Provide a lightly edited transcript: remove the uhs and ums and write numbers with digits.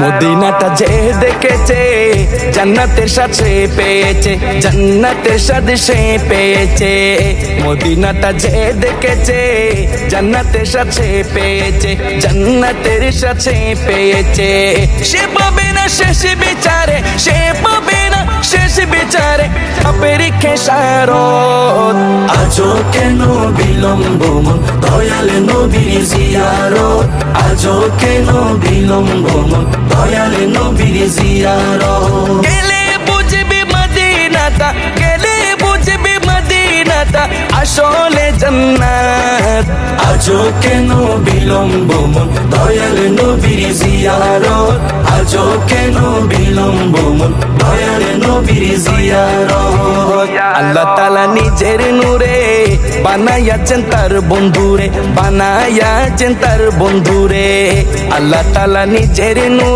মদিনাটা যে দেখেছে জান্নাতের স্বাদ সে পেয়েছে, জান্নাতের স্বাদ সে পেয়েছে। মদিনাটা যে দেখেছে জান্নাতের স্বাদ সে পেয়েছে, জান্নাতের স্বাদ সে পেয়েছে। সে পাবে না শেষ বিচারে, সে পাবে না শেষ বিচারে পাপের খেসারত। আজও কেন বিলম্ব মন দয়াল নবীর জিয়ারত, আজও কেন বিলম্ব মন দয়াল নবীর জিয়ারত। গেলে বুঝবি মদিনাটা, গেলে বুঝবি মদিনাটা আসলে জান্নাত। আজও কেন বিলম্ব মন দয়াল নবীর জিয়ারত, আজও কেন বিলম্ব মন দয়াল নবীর জিয়ারত। আল্লাহ তাআলা নিজের নূরে বানাইয়াছেন তার বন্ধুরে, বানাইয়াছেন তার বন্ধুরে। আল্লাহ তাআলা নিজের নূরে